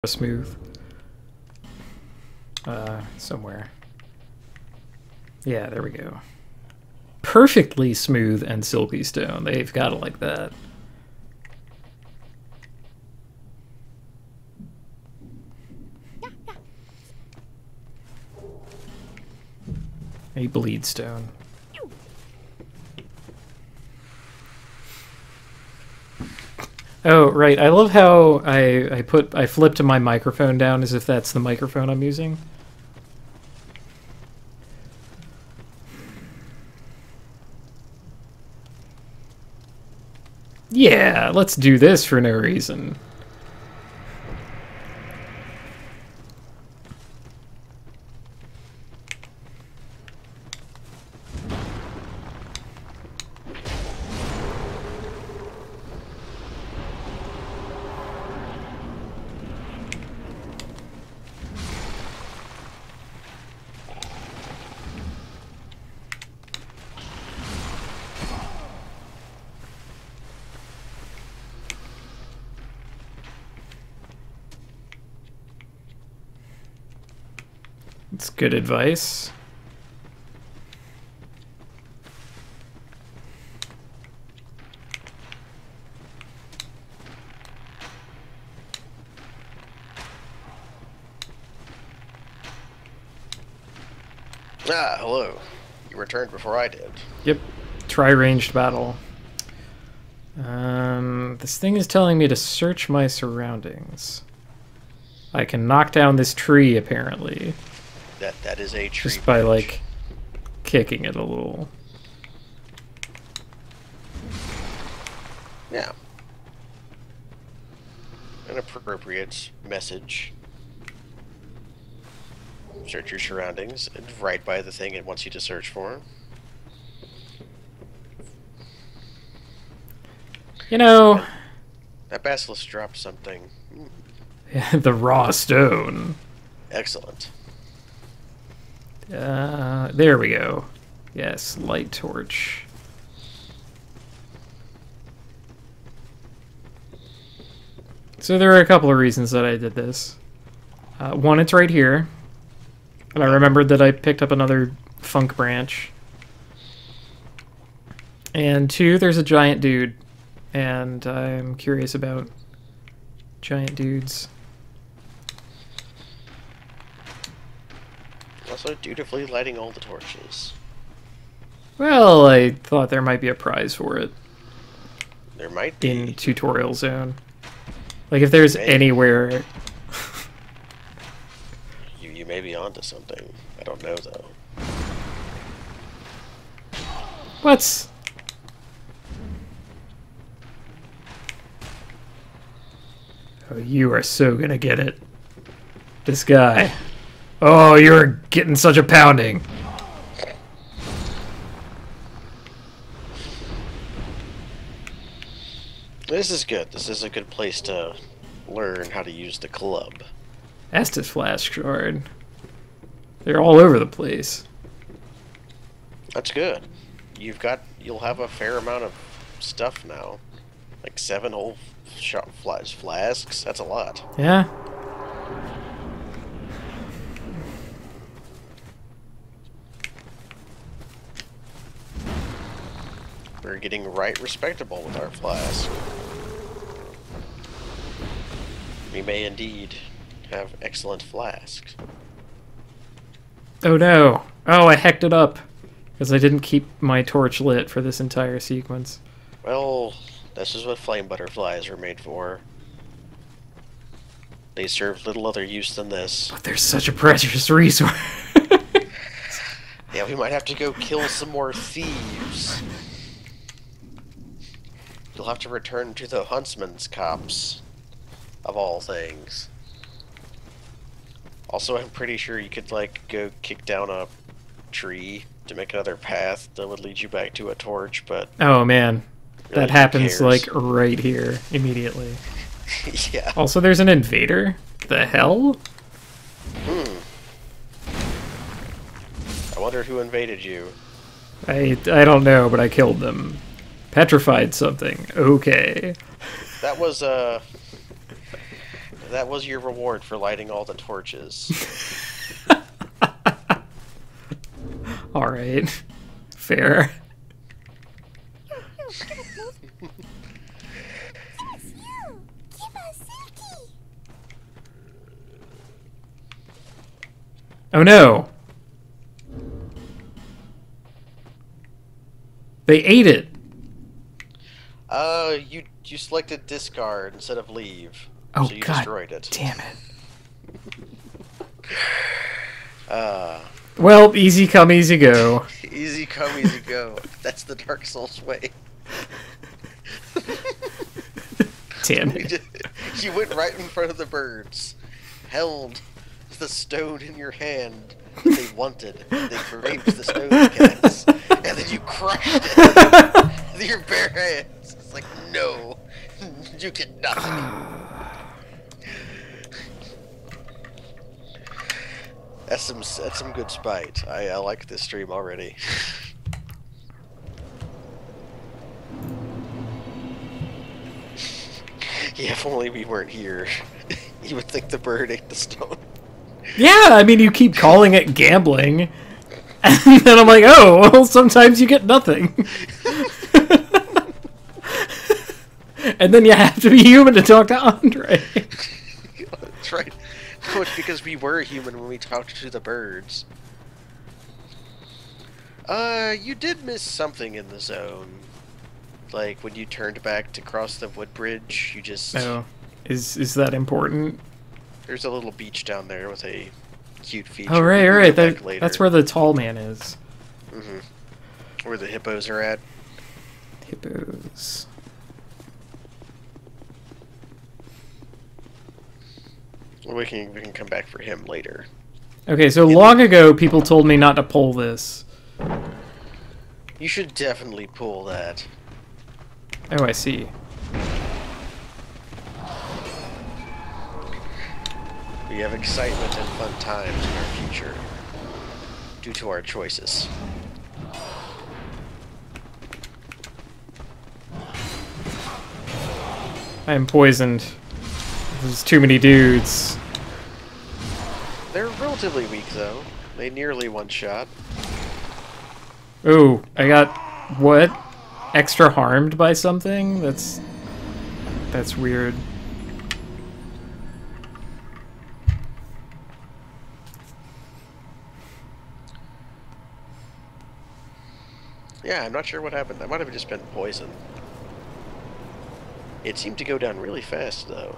smooth. Somewhere. Yeah, there we go. Perfectly smooth and silky stone. They've got it like that. A bleed stone. Oh, right. I love how I flipped my microphone down as if that's the microphone I'm using. Yeah, let's do this for no reason. It's good advice. Ah, hello. You returned before I did. Yep. Try ranged battle. This thing is telling me to search my surroundings. I can knock down this tree, apparently. That is a tree. Just by, like, kicking it a little. Yeah. An appropriate message. Search your surroundings, and right by the thing it wants you to search for. You know... That basilisk dropped something. The raw stone. Excellent. There we go. Yes, light torch. So there are a couple of reasons that I did this. One, it's right here. And I remembered that I picked up another funk branch. And two, there's a giant dude. And I'm curious about giant dudes. Also, dutifully lighting all the torches. Well, I thought there might be a prize for it. There might be. In tutorial zone. Like, if there's anywhere... You may be onto something. I don't know, though. What? Oh, you are so gonna get it. This guy. Oh, you're getting such a pounding. This is good. This is a good place to learn how to use the club. Estus Flask Shard. They're all over the place. That's good. You'll have a fair amount of stuff now. Like 7 whole flasks. That's a lot. Yeah. We're getting right respectable with our flask. We may indeed have excellent flasks. Oh no. Oh, I hecked it up. Because I didn't keep my torch lit for this entire sequence. Well, this is what flame butterflies are made for. They serve little other use than this. But they're such a precious resource. Yeah, we might have to go kill some more thieves. You'll have to return to the huntsman's copse, of all things. Also, I'm pretty sure you could, like, go kick down a tree to make another path that would lead you back to a torch, but... Oh, man. Really, that happens, like, right here, immediately. Yeah. Also, there's an invader? The hell? I wonder who invaded you. I don't know, but I killed them. Petrified something. Okay. That was, That was your reward for lighting all the torches. Alright. Fair. Oh no! They ate it! You selected discard instead of leave. Oh, so you God destroyed it. Damn it. Uh, Well, easy come, easy go. easy come, easy go. That's the Dark Souls way. Damn it. You went right in front of the birds, held the stone in your hand that they wanted. They craved the stone gas, and then you crushed it with your bare hands. It's like, no, you get nothing. That's some good spite. I like this stream already. Yeah, if only we weren't here, you would think the bird ate the stone. Yeah, I mean, you keep calling it gambling, and then I'm like, oh, well, sometimes you get nothing. And then you have to be human to talk to Andre. That's right. No, it's because we were human when we talked to the birds. You did miss something in the zone. Like, when you turned back to cross the wood bridge, you just... Oh, is that important? There's a little beach down there with a cute feature. Oh, right. That's where the tall man is. Mm-hmm. Where the hippos are at. Hippos. We can come back for him later. Okay, so long ago, people told me not to pull this. You should definitely pull that. Oh, I see. We have excitement and fun times in our future due to our choices. I am poisoned. There's too many dudes. They're relatively weak, though. They nearly one-shot. Ooh, I got... what? Extra harmed by something? That's weird. Yeah, I'm not sure what happened. That might have just been poison. It seemed to go down really fast, though.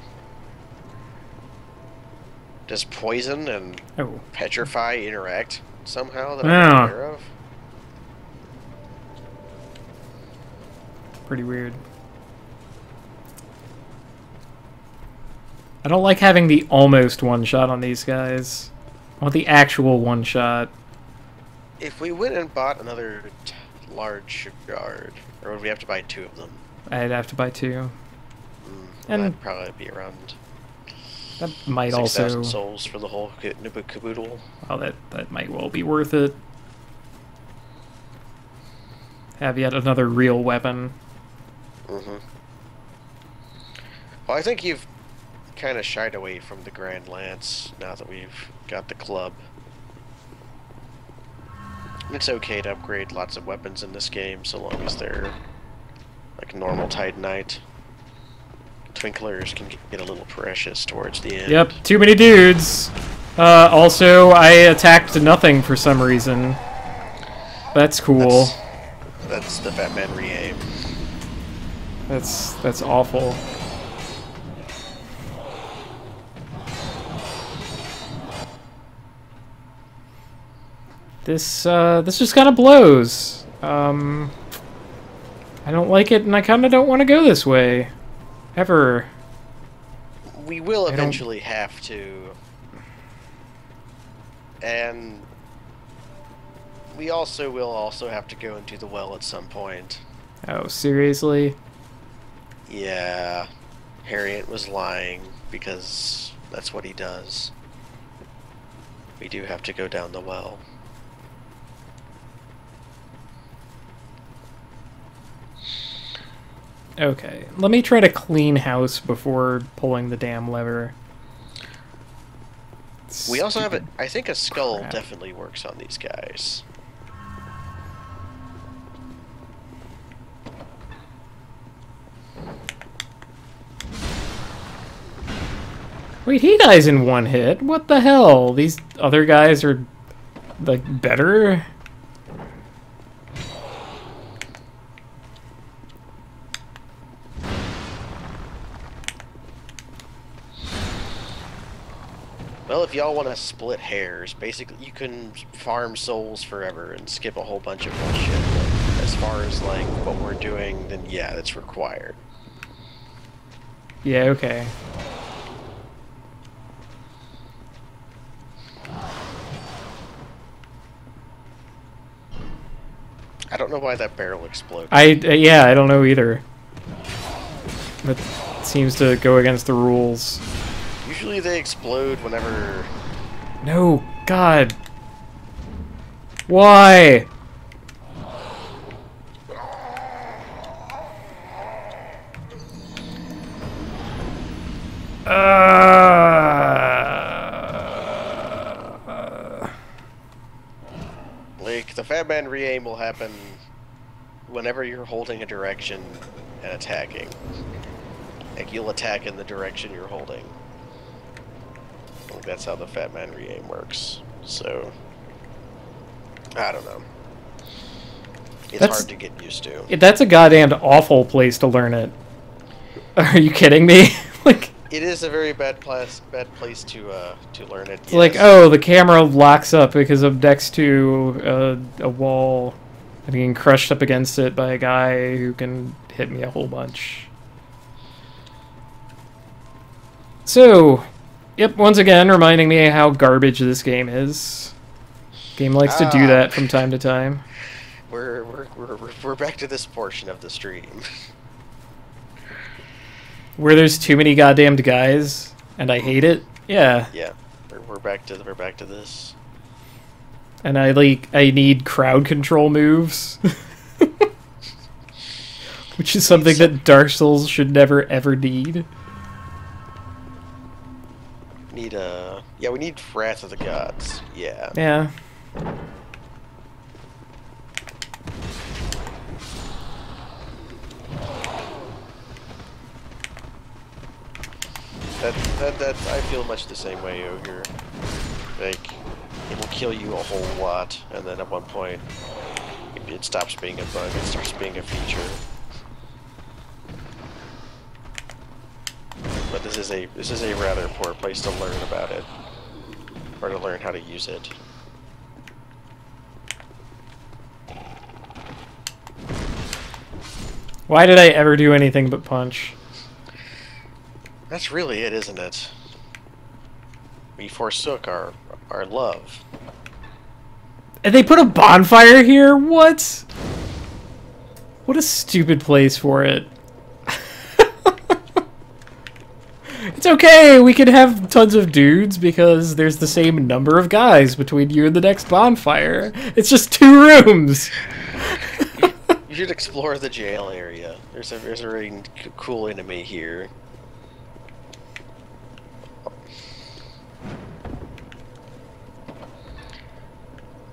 Does poison and petrify interact somehow that I'm not aware of? Pretty weird. I don't like having the almost one-shot on these guys. I want the actual one-shot. If we went and bought another large shipyard, or would we have to buy 2 of them? I'd have to buy 2. And that'd probably be around... That might 6,000 souls for the whole caboodle. Well, that might well be worth it. Have yet another real weapon. Mm-hmm. Well, I think you've kind of shied away from the Grand Lance now that we've got the club. It's okay to upgrade lots of weapons in this game so long as they're like normal Titanite. Twinklers can get a little precious towards the end. Yep, too many dudes. Also, I attacked nothing for some reason. That's cool. That's the Fat Man re-aim. That's awful. This just kind of blows. I don't like it, and I kind of don't want to go this way. Ever. We will eventually have to. And we also will have to go into the well at some point. Oh, seriously? Yeah. Harriet was lying, because that's what he does. We do have to go down the well. Okay, let me try to clean house before pulling the damn lever. We also have Stupid I think a skull crap. definitely works on these guys. Wait, he dies in one hit? What the hell? These other guys are, like, better? Well, if y'all want to split hairs, basically you can farm souls forever and skip a whole bunch of bullshit. But as far as like what we're doing, then yeah, that's required. Yeah, okay. I don't know why that barrel exploded. Yeah, I don't know either. That seems to go against the rules. Usually they explode whenever... No, God. Why? Like, the Fat Man re-aim will happen whenever you're holding a direction and attacking. Like, you'll attack in the direction you're holding. Like, that's how the Fat Man re-aim works. So, I don't know. It's hard to get used to. That's a goddamn awful place to learn it. Are you kidding me? Like, it is a very bad place to learn it. It's like, oh, the camera locks up because I'm next to a wall and getting crushed up against it by a guy who can hit me a whole bunch. So, yep, once again, reminding me how garbage this game is. Game likes to do that from time to time. We're back to this portion of the stream. Where there's too many goddamned guys, and I hate it. Yeah. Yeah, we're back to this. And I need crowd control moves, which is something that Dark Souls should never ever need. We need Wrath of the Gods. Yeah. Yeah. That I feel much the same way over here. Like, it will kill you a whole lot, and then at one point, it stops being a bug. It starts being a feature. But this is a rather poor place to learn about it, or to learn how to use it. Why did I ever do anything but punch? That's really it, isn't it? We forsook our love. And they put a bonfire here? What? What a stupid place for it. It's okay, we can have tons of dudes because there's the same number of guys between you and the next bonfire. It's just 2 rooms. You should explore the jail area. There's a really cool enemy here.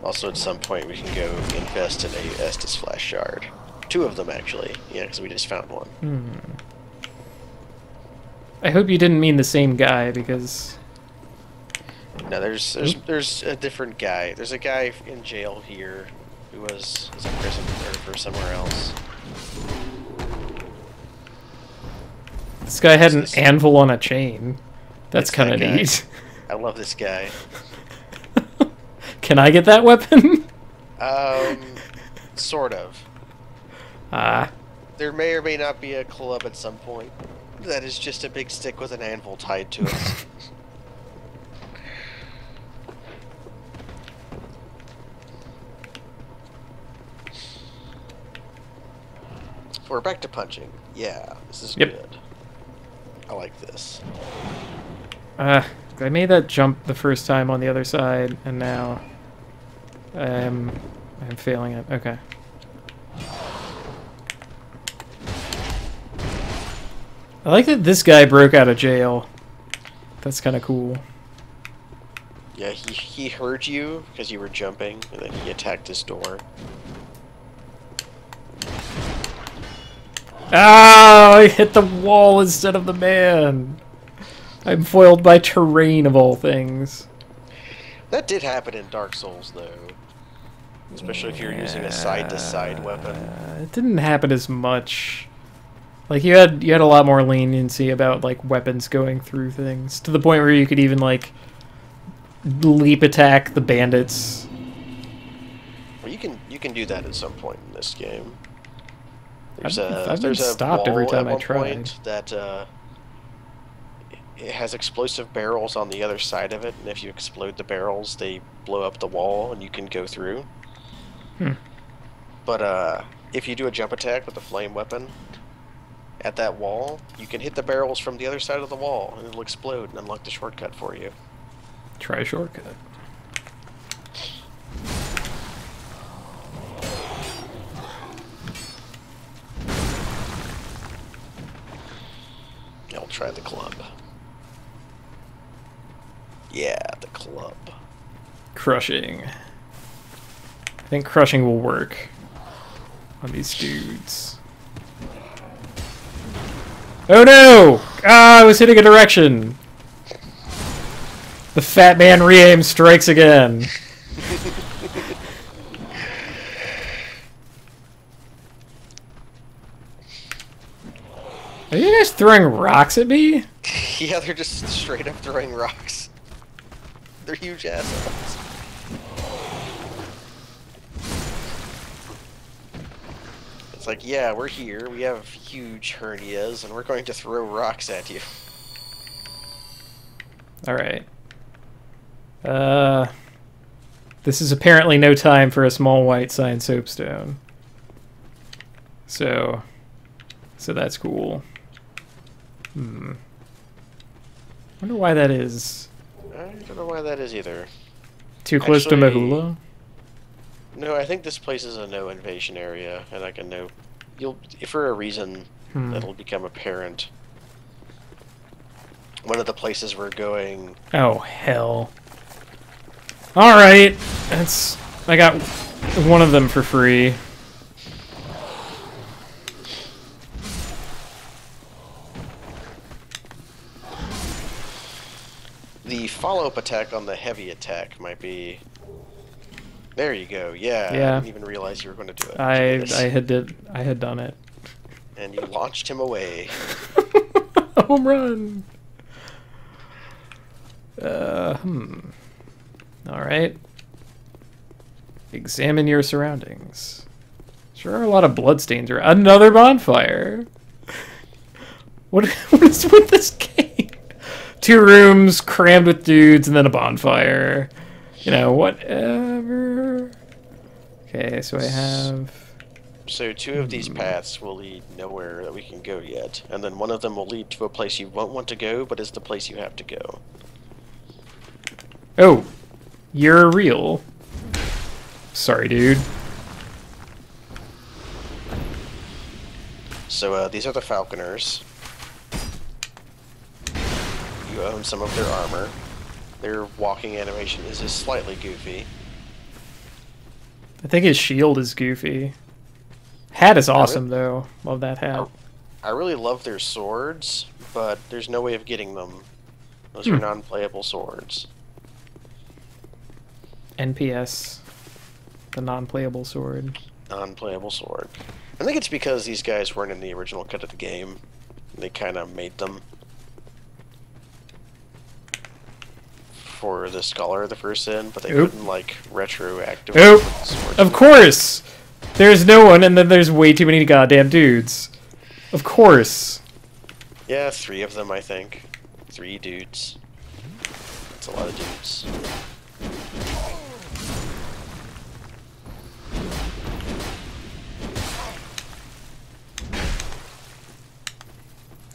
Also, at some point, we can go invest in a Estus Flash Shard. 2 of them, actually. Yeah, because we just found one. I hope you didn't mean the same guy, because... No, there's a different guy. There's a guy in jail here who is in prison or somewhere else. This guy had an anvil on a chain. That's kind of neat. I love this guy. Can I get that weapon? Sort of. There may or may not be a club at some point. That is just a big stick with an anvil tied to it. We're back to punching. Yeah, this is good. I like this. I made that jump the first time on the other side, and now I'm failing it. Okay. I like that this guy broke out of jail. That's kind of cool. Yeah, he heard you because you were jumping, and then he attacked his door. Oh, I hit the wall instead of the man. I'm foiled by terrain of all things. That did happen in Dark Souls, though. Especially if you're using a side-to-side weapon. It didn't happen as much. Like you had a lot more leniency about like weapons going through things to the point where you could even like leap attack the bandits. Well, you can do that at some point in this game. I've There's been a stopped wall every time at I one tried. point that it has explosive barrels on the other side of it, and if you explode the barrels, they blow up the wall, and you can go through. But if you do a jump attack with a flame weapon at that wall, you can hit the barrels from the other side of the wall, and it'll explode and unlock the shortcut for you. Try a shortcut. I'll try the club. Yeah, the club. Crushing. I think crushing will work on these dudes. Oh no! Ah, I was hitting a direction! The fat man re-aim strikes again. Are you guys throwing rocks at me? Yeah, they're just straight up throwing rocks. They're huge assholes. It's like, yeah, we're here, we have huge hernias, and we're going to throw rocks at you. Alright. This is apparently no time for a small white sign soapstone. So that's cool. Wonder why that is. I don't know why that is either. Too close to Mahula? No, I think this place is a no invasion area, and like a no... for a reason, that'll become apparent. One of the places we're going... Oh, hell. Alright, I got one of them for free. The follow-up attack on the heavy attack might be... There you go, yeah. I didn't even realize you were going to do it. I had done it. And you launched him away. Home run! Alright. Examine your surroundings. Sure are a lot of bloodstains around. Another bonfire! What is with this game? 2 rooms crammed with dudes and then a bonfire. You know, whatever. Okay, so I have... So 2 of these paths will lead nowhere that we can go yet. And then one of them will lead to a place you won't want to go, but is the place you have to go. Oh, you're real. Sorry, dude. So these are the Falconers. You own some of their armor. Their walking animation is just slightly goofy. I think his shield is goofy. Hat is awesome, though. Love that hat. I really love their swords, but there's no way of getting them. Those are non-playable swords. NPS. The non-playable sword. Non-playable sword. I think it's because these guys weren't in the original cut of the game. They kind of made them for the Scholar of the First Sin, but they couldn't, like, retroactively put the swords of course! There's no one, and then there's way too many goddamn dudes. Of course. Yeah, 3 of them, I think. 3 dudes. That's a lot of dudes.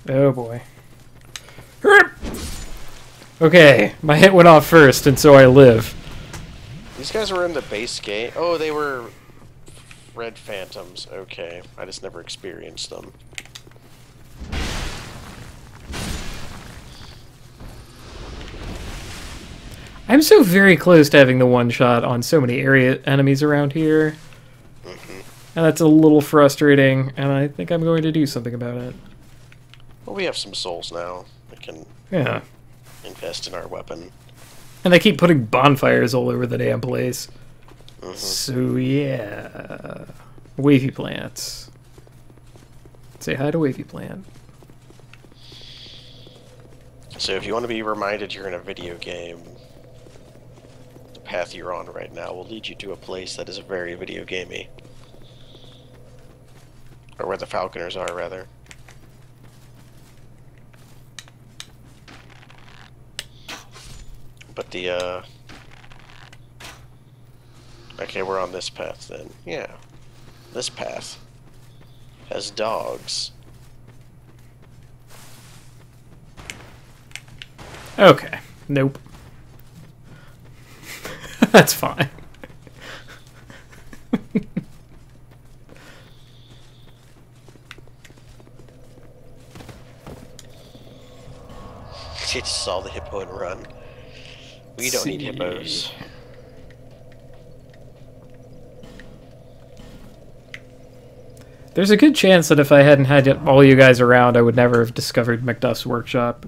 Oh boy. Okay, my hit went off first, and so I live. These guys were in the base game. Oh, they were Red Phantoms. Okay, I just never experienced them. I'm so very close to having the one shot on so many area enemies around here. And that's a little frustrating, and I think I'm going to do something about it. Well, we have some souls now. We can invest in our weapon. And they keep putting bonfires all over the damn place. So, yeah. Wavy plants. Say hi to Wavy Plant. So if you want to be reminded you're in a video game, the path you're on right now will lead you to a place that is very video gamey. Or where the falconers are, rather. But the, okay, we're on this path then. Yeah. This path has dogs. Okay. Nope. That's fine. You just saw the hippo and run. We don't need hippos. There's a good chance that if I hadn't had all you guys around, I would never have discovered Macduff's workshop.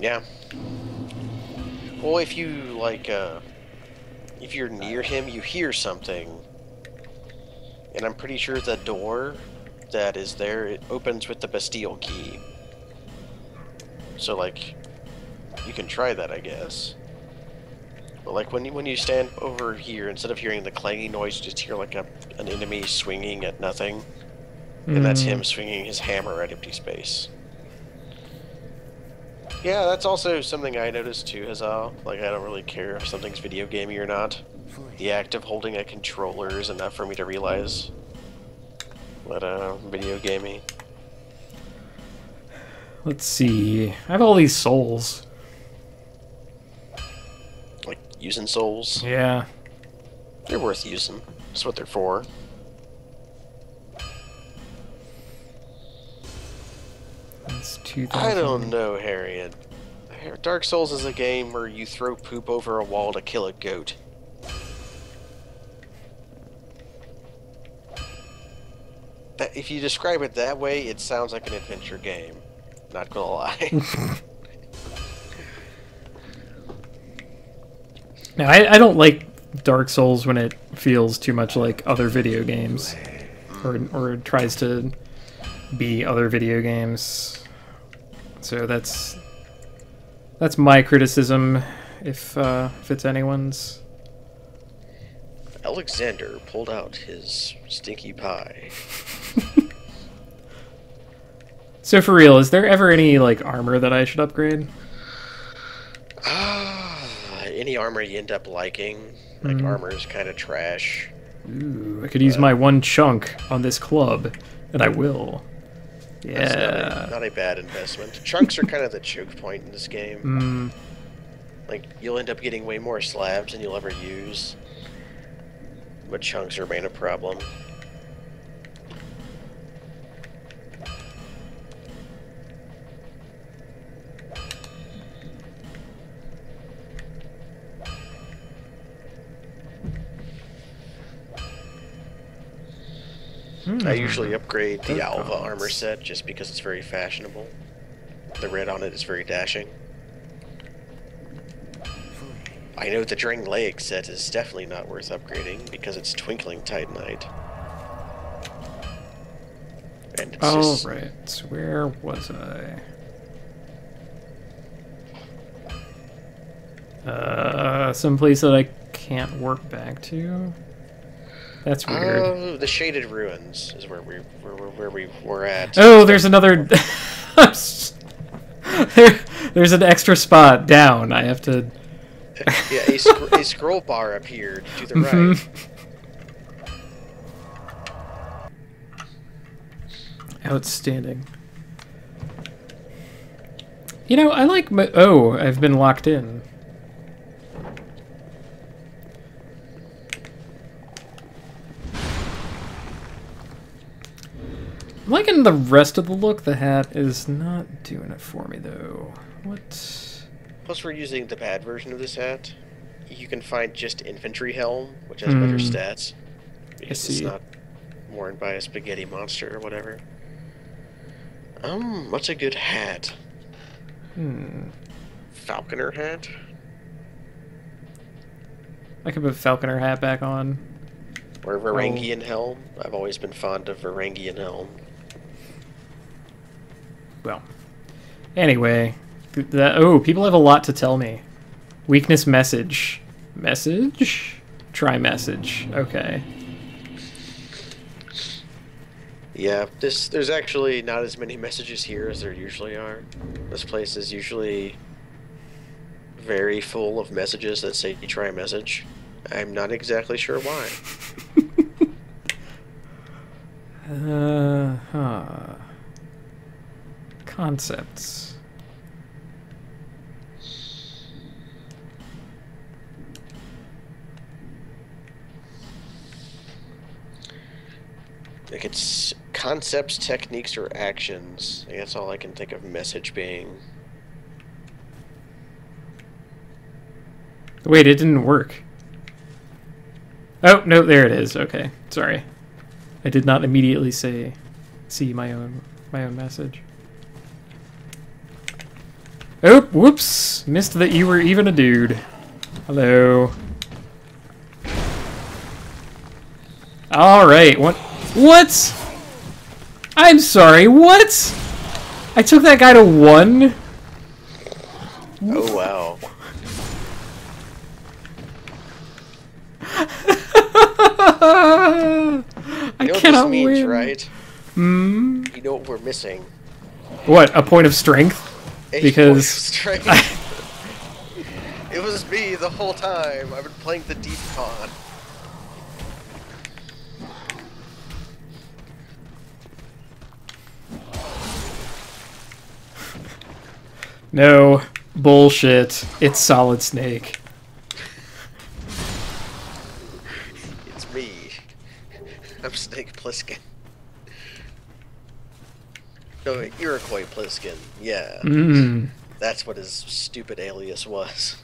Yeah. Well, if you, like, if you're near him, you hear something. And I'm pretty sure the door that is there, it opens with the Bastille key. So, like, you can try that, I guess. But, like, when you stand over here, instead of hearing the clanging noise, you just hear, like, an enemy swinging at nothing. And that's him swinging his hammer at empty space. Yeah, that's also something I noticed, too, Hazal. Like, I don't really care if something's video gamey or not. The act of holding a controller is enough for me to realize that, video gamey. Let's see. I have all these souls. Like, using souls? Yeah. They're worth using. That's what they're for. That's 2,000. I don't know, Harriet. Dark Souls is a game where you throw poop over a wall to kill a goat. If you describe it that way, it sounds like an adventure game. Not gonna lie. Now, I don't like Dark Souls when it feels too much like other video games. Or tries to be other video games. So that's my criticism, if it's anyone's. Alexander pulled out his stinky pie. So for real, is there ever any like armor that I should upgrade? Any armor you end up liking. Like armor is kind of trash. Ooh, I could use my one chunk on this club, and I will. Yeah. That's not a bad investment. Chunks are kind of the choke point in this game. Like, you'll end up getting way more slabs than you'll ever use. But chunks remain a problem. I usually upgrade the Alva armor set just because it's very fashionable. The red on it is very dashing. I know the Drangleic set is definitely not worth upgrading because it's Twinkling Titanite. And it's just... right. Where was I? Someplace that I can't work back to? That's weird. Oh, the Shaded Ruins is where we were at. Oh, there's another... there's an extra spot down. I have to... Yeah, a scroll bar appeared to the right. Outstanding. You know, I like my... Oh, I've been locked in. I'm liking the rest of the look. The hat is not doing it for me, though. What? Plus, we're using the bad version of this hat. You can find just infantry helm, which has better stats. Because it's not worn by a spaghetti monster or whatever. What's a good hat? Falconer hat? I could put Falconer hat back on. Or Varangian helm. I've always been fond of Varangian helm. Well, anyway, oh, people have a lot to tell me. Weakness message. Message? Try message. Okay. Yeah, there's actually not as many messages here as there usually are. This place is usually very full of messages that say try message. I'm not exactly sure why. Concepts. Like, it's concepts, techniques, or actions. That's all I can think of message being. Wait, it didn't work. Oh, no, there it is. Okay, sorry. I did not immediately see my own message. Oh, whoops! Missed that you were even a dude. Hello. Alright, what? What? I'm sorry, what? I took that guy to 1? Oh, wow. I know what cannot this means, win. right? Hmm? You know what we're missing. What, a point of strength? Because strength. It was me the whole time. I've been playing the deep con. No, bullshit. It's Solid Snake. It's me. I'm Snake Plissken. No, Iroquois Plissken. Yeah. That's what his stupid alias was.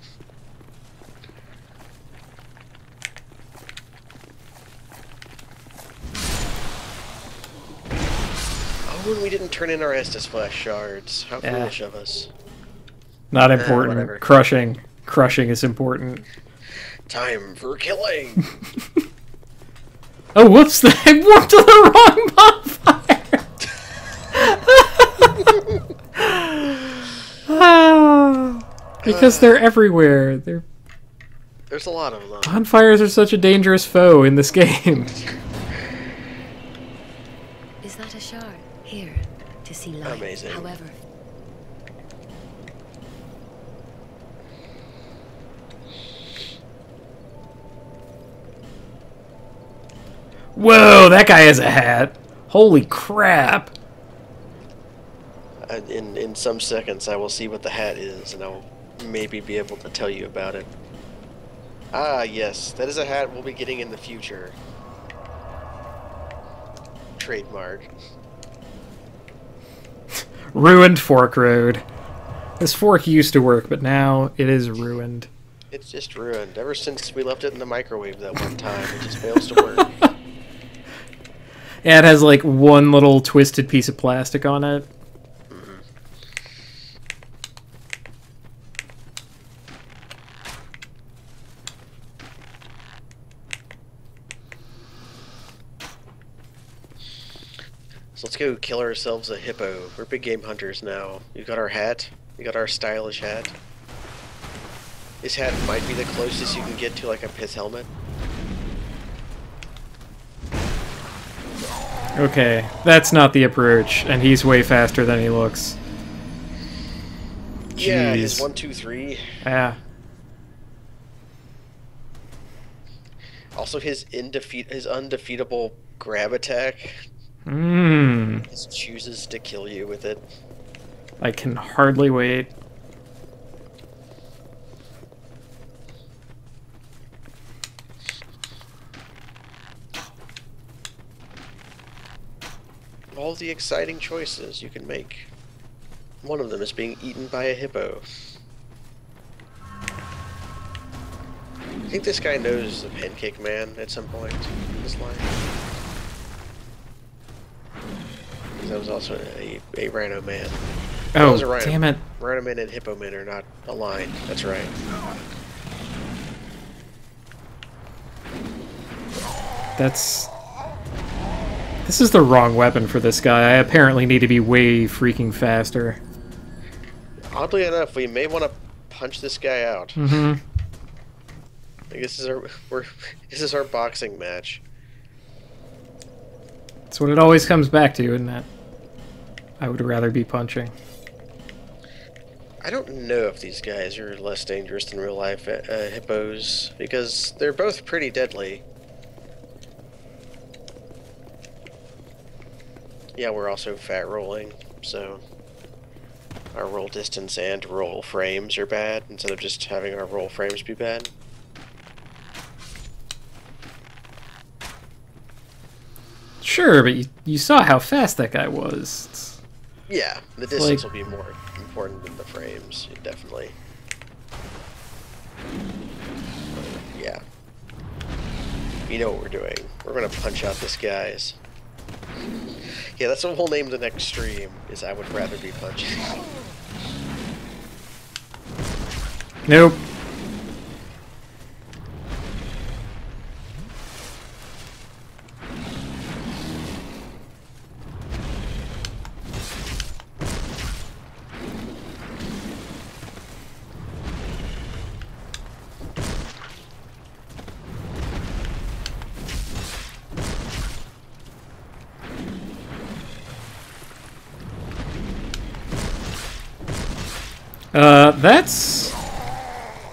Oh, and we didn't turn in our Estus Flash shards. How foolish of us. Not important. Whatever. Crushing. Crushing is important. Time for killing! Oh, whoops! I warped to the wrong bonfire! Because they're everywhere. There's a lot of them. Bonfires are such a dangerous foe in this game. Is that a shard? Here, to see light. Amazing. However. Whoa, that guy has a hat. Holy crap. In some seconds, I will see what the hat is, and I'll maybe be able to tell you about it. Ah, yes, that is a hat we'll be getting in the future. Trademark. Ruined fork road. This fork used to work, but now it is ruined. It's just ruined. Ever since we left it in the microwave that one time, it just fails to work. Yeah, it has like one little twisted piece of plastic on it. So let's go kill ourselves a hippo. We're big game hunters now. You got our hat. You got our stylish hat. This hat might be the closest you can get to like a pith helmet. Okay, that's not the approach, and he's way faster than he looks. Yeah, his Jeez. 1, 2, 3. Yeah. Also, his undefeatable grab attack. He chooses to kill you with it. I can hardly wait. All the exciting choices you can make. One of them is being eaten by a hippo. think this guy knows the Pancake Man at some point in his life. That was also a Rhino Man. Oh, That was a Rhino. damn it. Rhino Man and Hippo Man are not aligned. That's right. This is the wrong weapon for this guy. I apparently need to be way freaking faster. Oddly enough, we may want to punch this guy out. Mm-hmm. Like this is our boxing match. That's what it always comes back to, isn't it? I would rather be punching. I don't know if these guys are less dangerous than real life hippos, because they're both pretty deadly. Yeah, we're also fat rolling, so our roll distance and roll frames are bad, instead of just having our roll frames be bad. Sure, but you saw how fast that guy was. Yeah, the distance will be more important than the frames, definitely. Yeah. You know what we're doing. We're gonna punch out this guy's. Yeah, that's what we'll name the next stream, is I would rather be punching. Nope.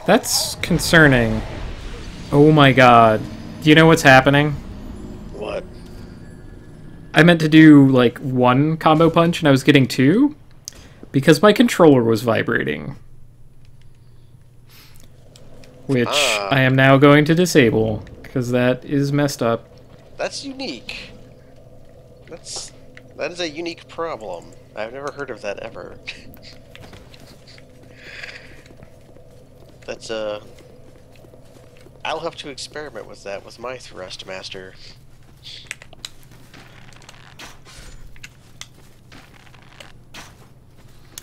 That's concerning. Oh my god. Do you know what's happening? What? I meant to do, like, one combo punch, and I was getting two? Because my controller was vibrating. Which I am now going to disable, because that is messed up. That's unique. That is a unique problem. I've never heard of that ever. That's I'll have to experiment with that with my Thrustmaster.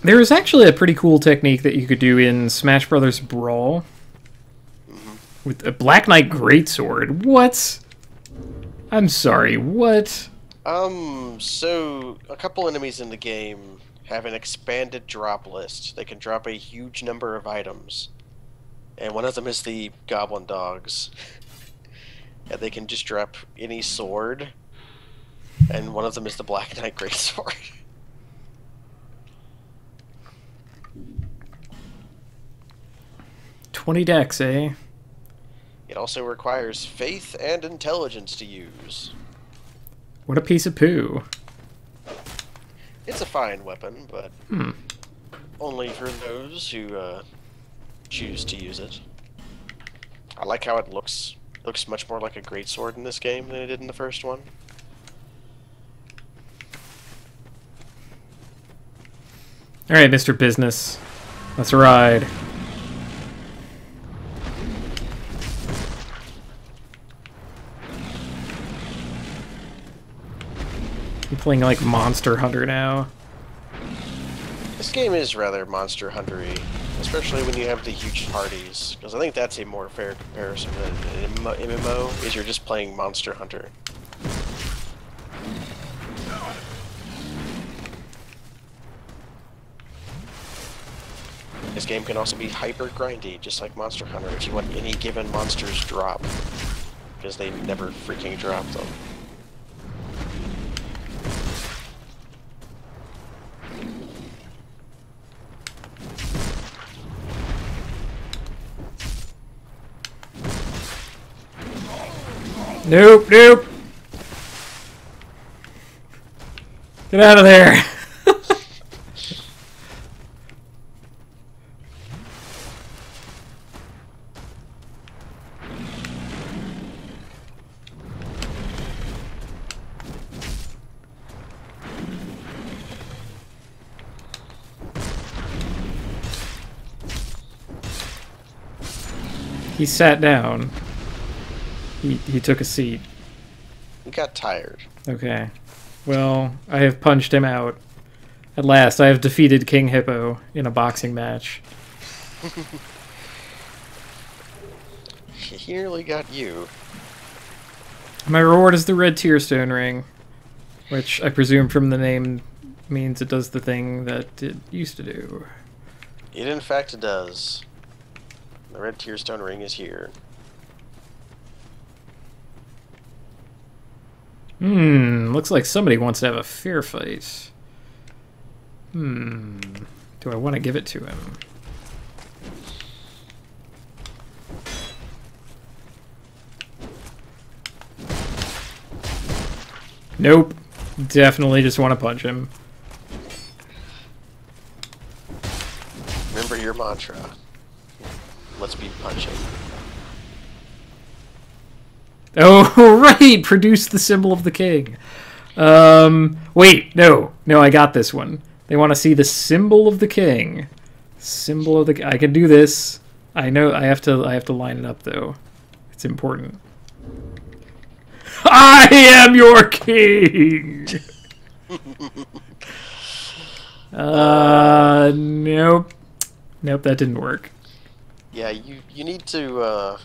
There is actually a pretty cool technique that you could do in Smash Brothers Brawl. With a Black Knight Greatsword. What? I'm sorry, what? So a couple enemies in the game have an expanded drop list. They can drop a huge number of items. And one of them is the Goblin Dogs. And they can just drop any sword. And one of them is the Black Knight Greatsword. $20 dex, eh? It also requires faith and intelligence to use. What a piece of poo. It's a fine weapon, but only for those who choose to use it. I like how it looks. It looks much more like a greatsword in this game than it did in the first one. Alright, Mr. Business. Let's ride. I'm playing like Monster Hunter now. This game is rather Monster Hunter-y, especially when you have the huge parties, because I think that's a more fair comparison than an MMO, is you're just playing Monster Hunter. This game can also be hyper grindy, just like Monster Hunter, if you want any given monster's drop, because they never freaking drop them. Nope, nope. Get out of there. He sat down. He took a seat. He got tired. Okay. Well, I have punched him out. At last, I have defeated King Hippo in a boxing match. He nearly got you. My reward is the red tearstone ring, which I presume from the name means it does the thing that it used to do. It in fact does. The red tearstone ring is here. Looks like somebody wants to have a fair fight. Do I want to give it to him? Nope. Definitely just want to punch him. Remember your mantra. Let's be punching. Oh, right! Produce the symbol of the king. Wait, no. No, I got this one. They want to see the symbol of the king. Symbol of the... I can do this. I know I have to line it up, though. It's important. I am your king! Nope. Nope, that didn't work. Yeah, you need to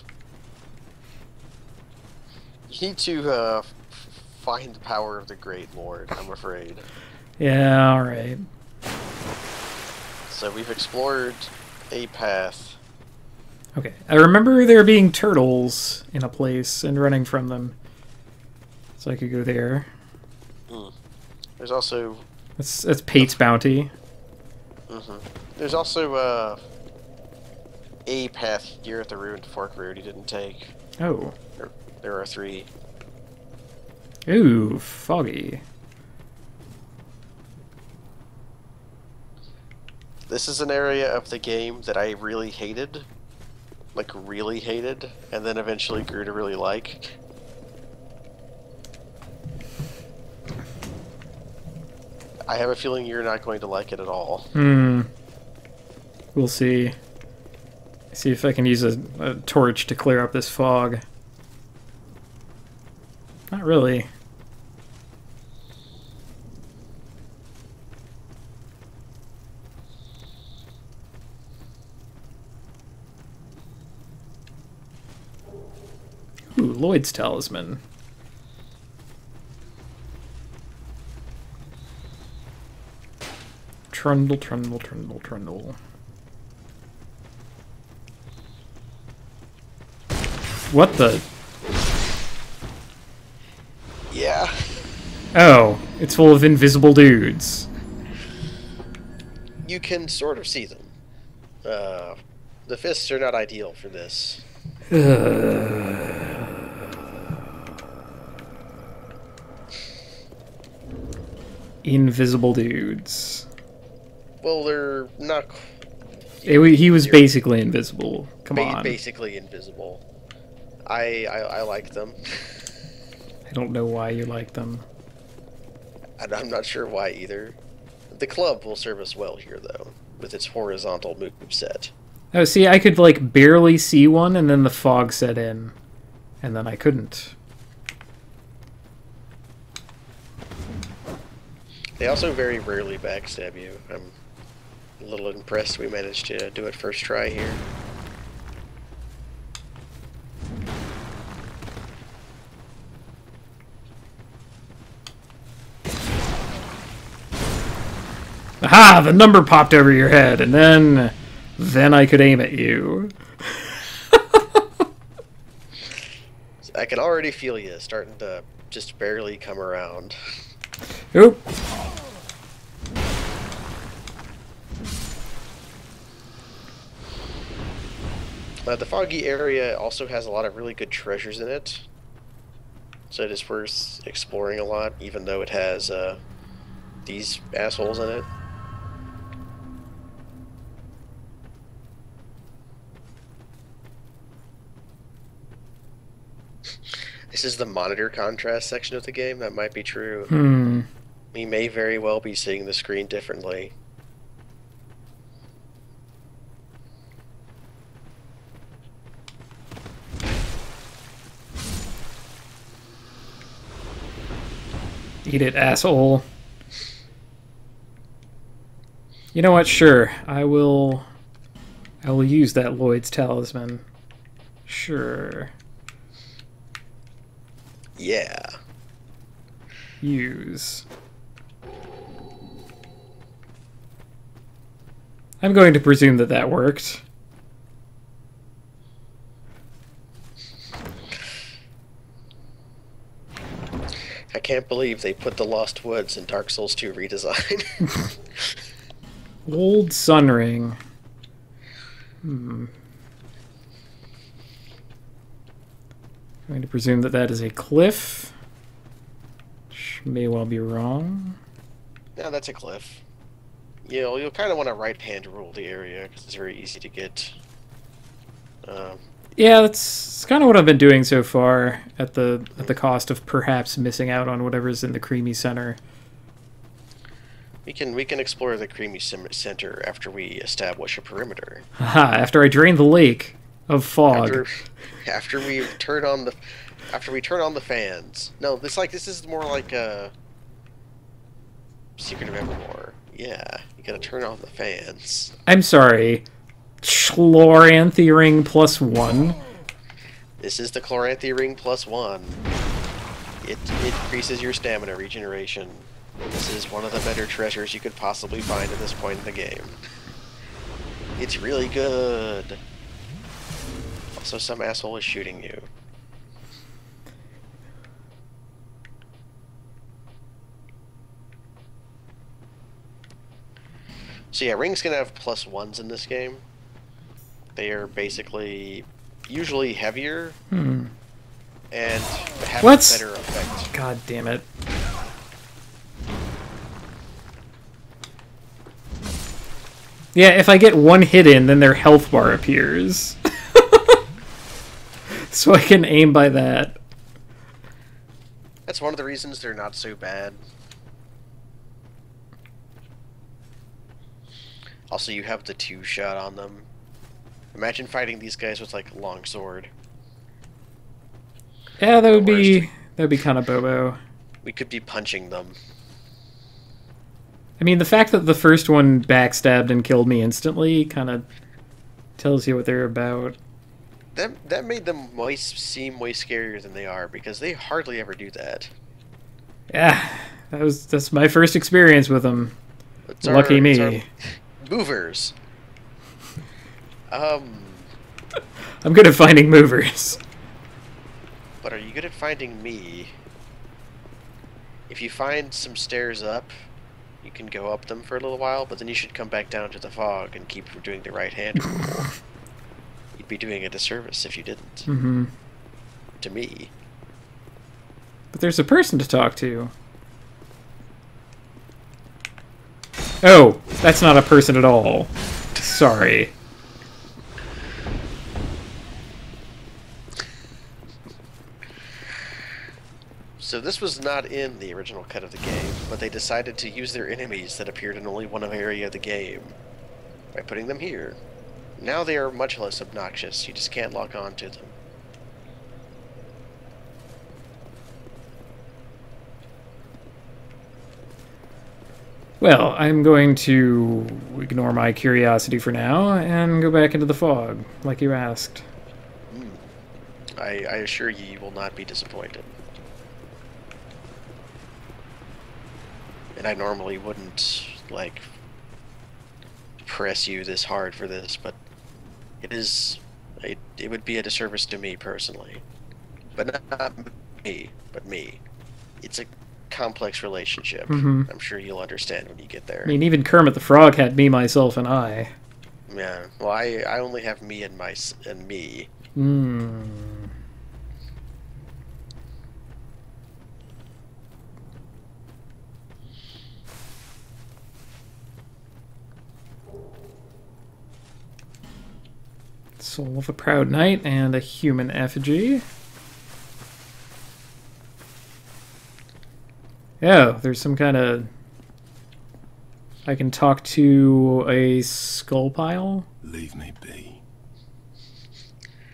find the power of the Great Lord, I'm afraid. Yeah, alright. So we've explored a path. Okay, I remember there being turtles in a place and running from them. So I could go there. There's also... That's Pate's bounty. There's also a path here at the ruined Fork Road he didn't take. Oh. There are 3. Ooh, foggy. This is an area of the game that I really hated. Like, really hated. And then eventually grew to really like. I have a feeling you're not going to like it at all. We'll see. See if I can use a torch to clear up this fog. Not really. Ooh, Lloyd's talisman. Trundle, trundle, trundle, trundle. What the? Yeah. Oh, it's full of invisible dudes. You can sort of see them. The fists are not ideal for this. Invisible dudes. Well, they're not... He was basically invisible. Come on. Basically invisible. I like them. I don't know why you like them. And I'm not sure why either. The club will serve us well here, though, with its horizontal move set. Oh, see, I could, like, barely see one, and then the fog set in. And then I couldn't. They also very rarely backstab you. I'm a little impressed we managed to do it first try here. Aha! The number popped over your head, and then I could aim at you. I can already feel you starting to just barely come around. Oop. The foggy area also has a lot of really good treasures in it. So it is worth exploring a lot, even though it has these assholes in it. This is the monitor contrast section of the game. That might be true. We may very well be seeing the screen differently. Eat it, asshole. You know what? Sure, I will use that Lloyd's talisman. Sure. Yeah. Use. I'm going to presume that that worked. I can't believe they put the Lost Woods in Dark Souls 2 redesign. Old Sun Ring. I'm going to presume that that is a cliff. Which may well be wrong. No, that's a cliff. You'll kind of want to right-hand rule the area because it's very easy to get. Yeah, that's kind of what I've been doing so far, at the cost of perhaps missing out on whatever's in the creamy center. We can explore the creamy center after we establish a perimeter. Haha, after I drain the lake of fog. After we turn on the fans. No, this is more like a Secret of Evermore. Yeah, you gotta turn on the fans. I'm sorry. Chloranthy ring +1. This is the Chloranthy ring +1. It increases your stamina regeneration. This is one of the better treasures you could possibly find at this point in the game. It's really good. Also, some asshole is shooting you. So yeah, rings can have +1s in this game. They are basically usually heavier and have a better effect. God damn it. Yeah, if I get one hit in, then their health bar appears. So I can aim by that. That's one of the reasons they're not so bad. Also, you have the 2-shot on them. Imagine fighting these guys with, like, a long sword. Yeah, that would be kind of bobo. We could be punching them. I mean, the fact that the first one backstabbed and killed me instantly kind of tells you what they're about. That made them seem way scarier than they are, because they hardly ever do that. Yeah, that's my first experience with them. Lucky me. Movers. I'm good at finding movers. But are you good at finding me? If you find some stairs up, you can go up them for a little while, but then you should come back down to the fog and keep doing the right-hand rule. You'd be doing a disservice if you didn't. Mm-hmm. To me. But there's a person to talk to. Oh, that's not a person at all. Sorry. So this was not in the original cut of the game, but they decided to use their enemies that appeared in only one area of the game by putting them here. Now they are much less obnoxious, you just can't lock on to them. Well, I'm going to ignore my curiosity for now and go back into the fog, like you asked. I assure you will not be disappointed. And I normally wouldn't, like, press you this hard for this, but it would be a disservice to me personally. But not me, but me. It's a complex relationship. I'm sure you'll understand when you get there. I mean, even Kermit the Frog had me, myself, and I. Yeah, well, I only have me and me. Soul of a Proud Knight and a human effigy. Oh, there's some kind of... I can talk to a skull pile? Leave me be.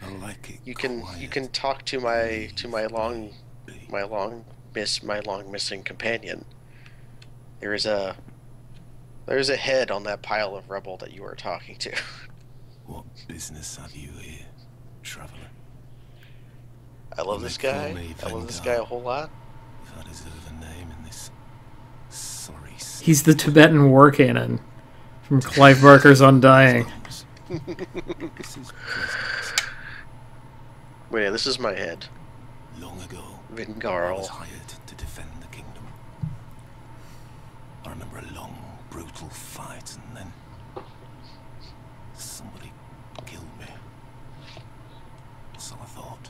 I like it. You can talk to my long miss my long missing companion. There's a head on that pile of rubble that you were talking to. What business have you here, traveler? I love this guy. I love this guy a whole lot. If I deserve a name in this sorry city. He's the Tibetan war cannon from Clive Barker's Undying. This is pleasant. Wait, this is my head. Long ago, I Vingarl. was hired to defend the kingdom. I remember a long, brutal fight, and then somebody killed me. So I thought.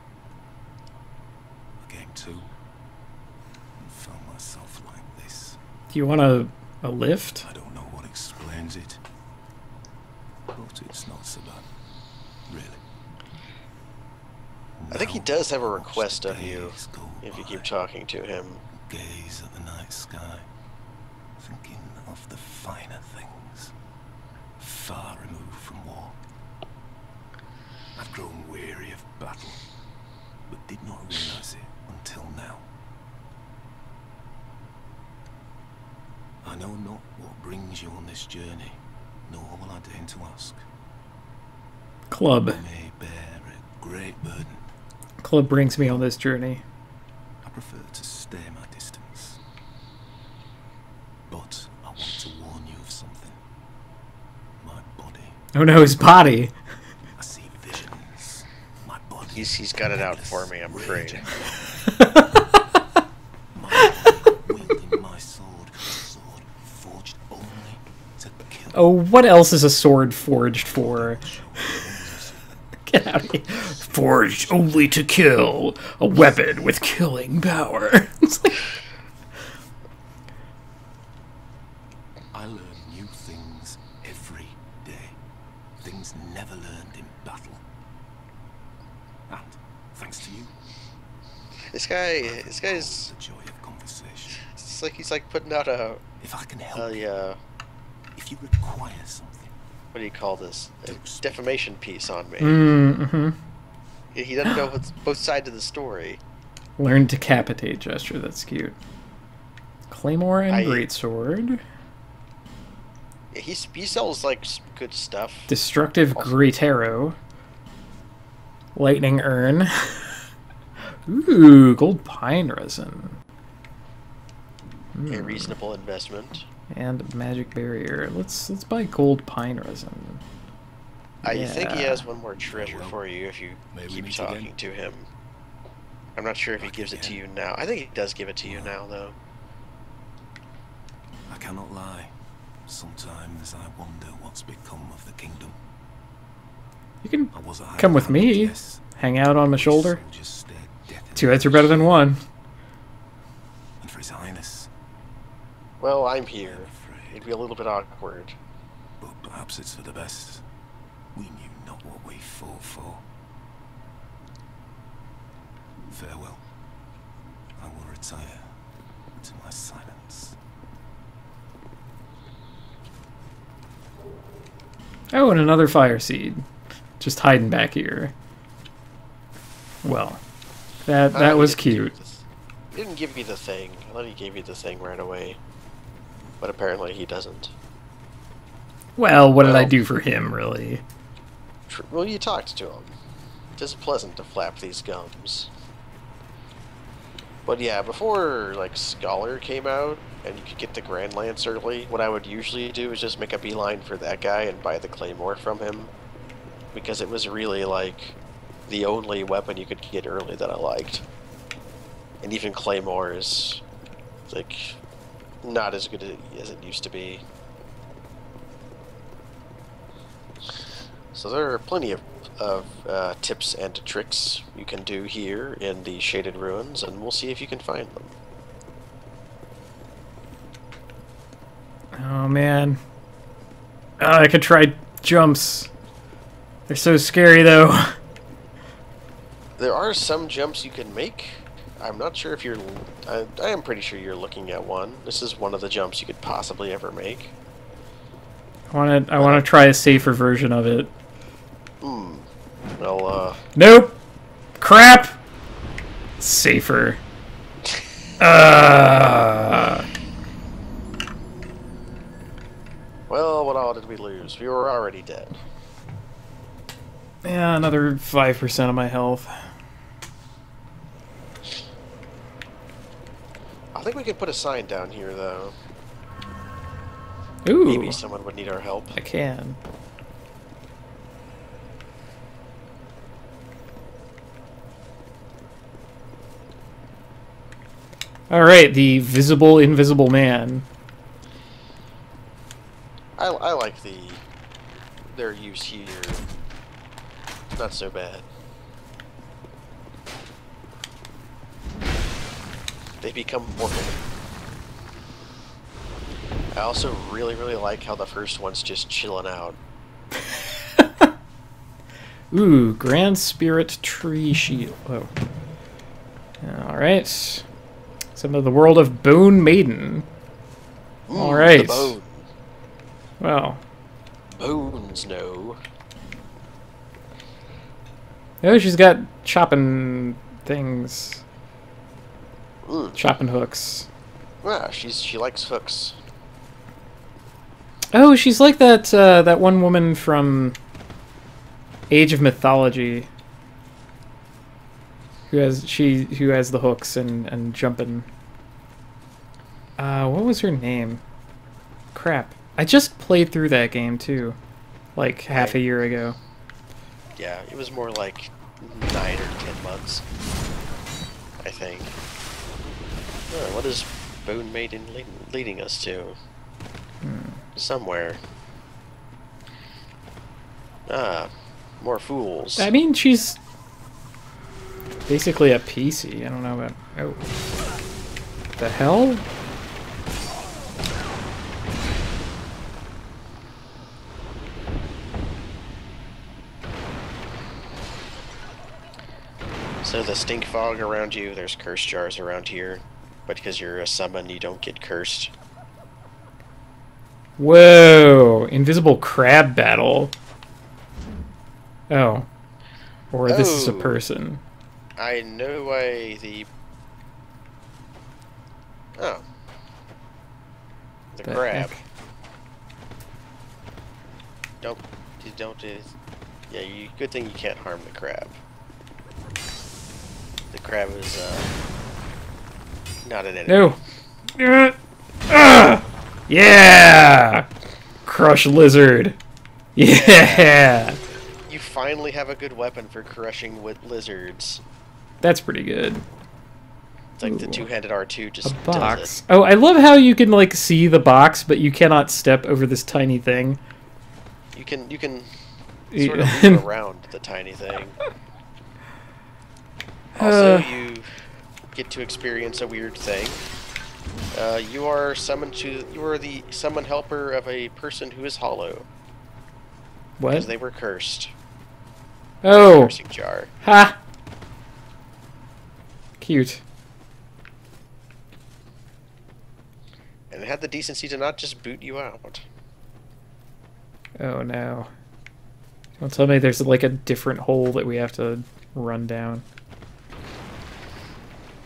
I came to and found myself like this. Do you want a lift? I don't know what explains it, but it's not so bad, really. I think he Now, does have a watch request the of you days go if you by. keep talking to him. Gaze at the night sky, thinking of the finer things, far removed from war. I've grown weary of battle, but did not realize it until now. I know not what brings you on this journey, nor will I deign to ask. Club. You may bear a great burden. Club brings me on this journey. I prefer to stay my distance. But I want to warn you of something. My body. Oh no, his body. I see visions. My body. He's got it out for me, I'm afraid. My body wielding my sword, a sword forged only to kill. Oh, what else is a sword forged for? Get out of here. Forged only to kill. A weapon with killing power. It's like, I learn new things every day. Things never learned in battle. And thanks to you, This guy's. the joy of conversation. It's like he's like putting out a If I can help you, if you require something, what do you call this? A defamation piece on me. mm-hmm. He doesn't know what's both sides of the story. Learn decapitate gesture. That's cute. Claymore and greatsword. He sells like good stuff. Destructive great arrow. Lightning urn. Ooh, gold pine resin. A reasonable investment. And magic barrier. Let's buy gold pine resin. I think he Yeah. has one more treasure for you if you Maybe we keep meet talking again. to him. I'm not sure if he Back gives it to again. you now. I think he does give it to you now, though. I cannot lie. Sometimes I wonder what's become of the kingdom. You can I was a come with high-handed, me. yes. Hang out on my shoulder. Soldiers stared death in Two the heads are better than eyes. one. And for his highness, Well, I'm here. I'm afraid. It'd be a little bit awkward. But perhaps it's for the best. We knew not what we fought for. Farewell. I will retire to my silence. Oh, and another fire seed. Just hiding back here. Well, that was cute. He didn't give you the thing. I thought he gave you the thing right away. But apparently he doesn't. Well, what did I Well- do for him, really? Well, you talked to him. It is pleasant to flap these gums. But yeah, before, like, Scholar came out, and you could get the Grand Lance early, what I would usually do is just make a beeline for that guy and buy the Claymore from him. Because it was really, like, the only weapon you could get early that I liked. And even Claymore is, like, not as good as it used to be. So there are plenty of tips and tricks you can do here in the Shaded Ruins, and we'll see if you can find them. Oh, man. Oh, I could try jumps. They're so scary, though. There are some jumps you can make. I'm not sure if you're... I am pretty sure you're looking at one. This is one of the jumps you could possibly ever make. I want to try a safer version of it. Well, Nope! Crap! Safer. Well, what all did we lose? We were already dead. Yeah, another 5% of my health. I think we could put a sign down here, though. Ooh, Maybe someone would need our help. I can. Alright, the visible, invisible man. I like their use here. It's not so bad. They become mortal. I also really like how the first one's just chilling out. Ooh, Grand Spirit Tree Shield. Oh. Alright. Some of the world of Bone Maiden. Alright. The bone. Well. Bones, no. Oh, she's got chopping things. Chopping hooks. Yeah, she likes hooks. Oh, she's like that that one woman from Age of Mythology. Who has the hooks and jumping. What was her name? Crap. I just played through that game too. Like half a year ago. Yeah, it was more like 9 or 10 months. I think. Oh, what is Bone Maiden leading us to? Somewhere. Ah, more fools. I mean, she's basically a PC. I don't know about... Oh. The hell? So the stink fog around you, there's curse jars around here. But because you're a summon, you don't get cursed. Whoa! Invisible crab battle. Oh. Or this is a person. I know why the... Oh. The crab. Heck? Don't... Yeah, good thing you can't harm the crab. The crab is, not an enemy. No! Yeah! Crush lizard. Yeah! You finally have a good weapon for crushing with lizards. That's pretty good. It's like the Ooh. two-handed R2 just A does box. it. Oh, I love how you can like see the box, but you cannot step over this tiny thing. You can sort of move around the tiny thing. Also, you get to experience a weird thing. You are the summon helper of a person who is hollow. What? Because they were cursed. Oh! Cursing jar. Ha! Cute. And it had the decency to not just boot you out. Oh no. Don't tell me there's like a different hole that we have to run down.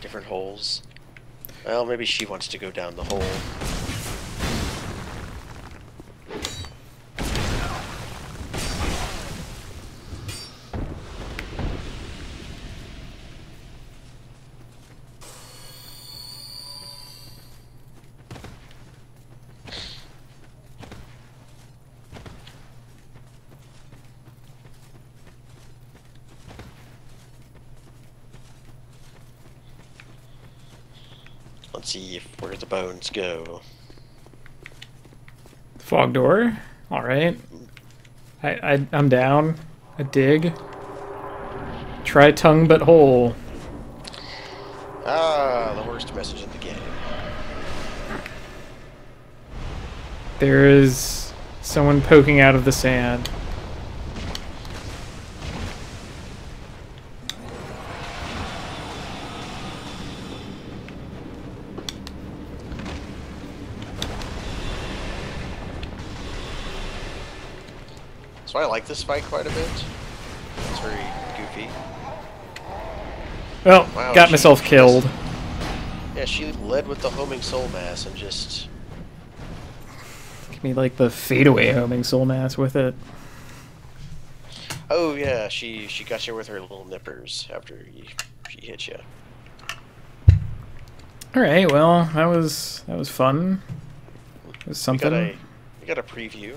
Different holes. Well, maybe she wants to go down the hole. Let's see where the bones go. Fog door. Alright. I'm down. I dig. Try tongue but hole. Ah, the worst message in the game. There is someone poking out of the sand. So I like this fight quite a bit. It's very goofy. Well, Wow, got she myself killed. does- Yeah, she led with the homing soul mass and just... Give me like the fadeaway homing soul mass with it. Oh yeah, she got you with her little nippers after she hit you. All right, well that was fun. It was something. We got a preview.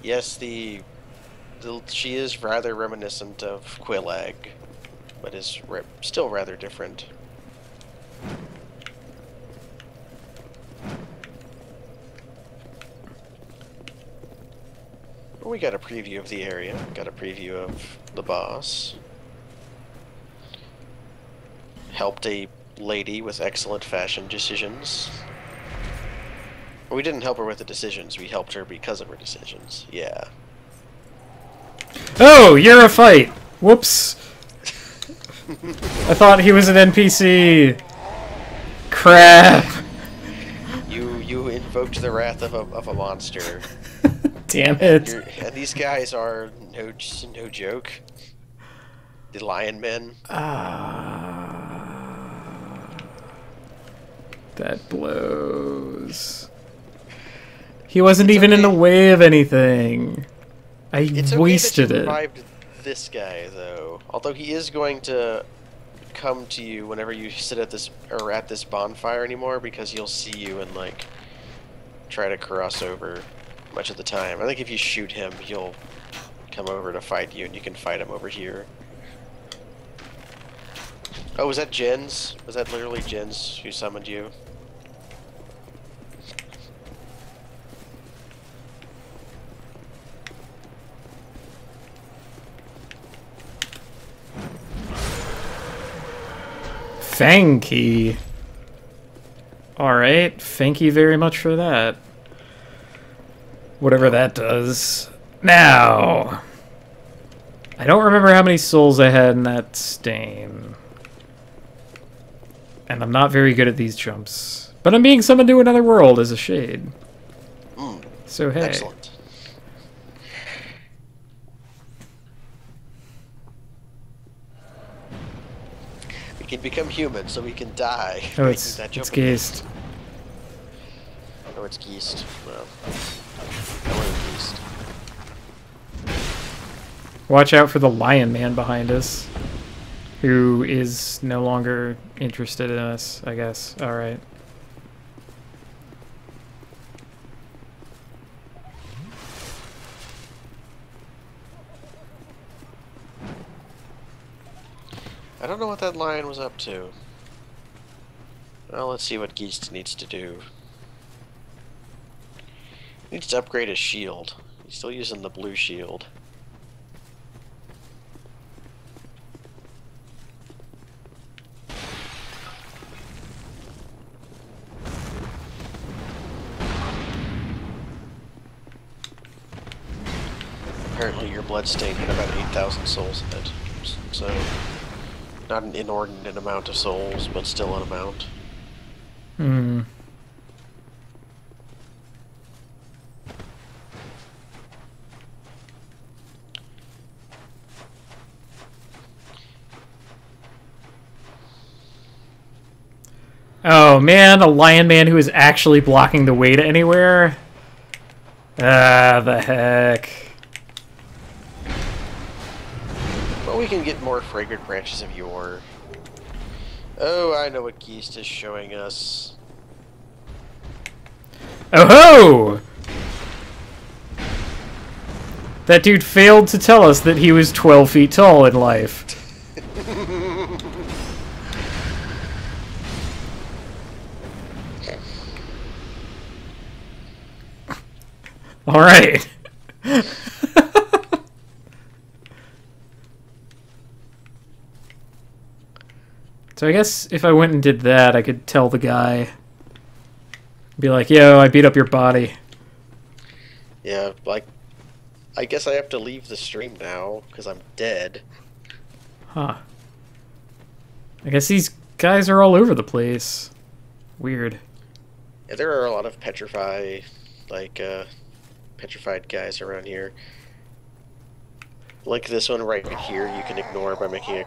Yes, she is rather reminiscent of Quillag, but is still rather different. We got a preview of the area, got a preview of the boss. Helped a lady with excellent fashion decisions. We didn't help her with the decisions, we helped her because of her decisions. Yeah. Oh, you're a fight! Whoops. I thought he was an NPC. Crap. You invoked the wrath of a monster. Damn it. And these guys are no joke. The Lion Men. That blows. He wasn't even in the way of anything. It's okay wasted that you it. revived this guy, though. Although he is going to come to you whenever you sit at this bonfire anymore, because he'll see you and like try to cross over much of the time. I think if you shoot him, he'll come over to fight you, and you can fight him over here. Oh, was that Jens? Was that literally Jens who summoned you? Thank you. Alright, thank you very much for that. Whatever that does. Now, I don't remember how many souls I had in that stain. And I'm not very good at these jumps. But I'm being summoned to another world as a shade. So hey. Excellent. We can become human, so we can die. Oh, it's Geist. Oh, it's Geist. Well, I want Geist. Watch out for the Lion Man behind us, who is no longer interested in us, I guess. Alright. I don't know what that lion was up to. Well, let's see what Geist needs to do. He needs to upgrade his shield. He's still using the blue shield. Apparently your bloodstain had about 8,000 souls in it, so not an inordinate amount of souls, but still an amount. Hmm. Oh man, a Lion Man who is actually blocking the way to anywhere? Ah, the heck. Well, we can get more fragrant branches of yore. Oh, I know what Geist is showing us. Oh ho! That dude failed to tell us that he was 12 feet tall in life. Alright. So I guess if I went and did that, I could tell the guy. Be like, yo, I beat up your body. Yeah, like, I guess I have to leave the stream now, because I'm dead. Huh. I guess these guys are all over the place. Weird. Yeah, there are a lot of petrified guys around here. Like this one right here, you can ignore by making a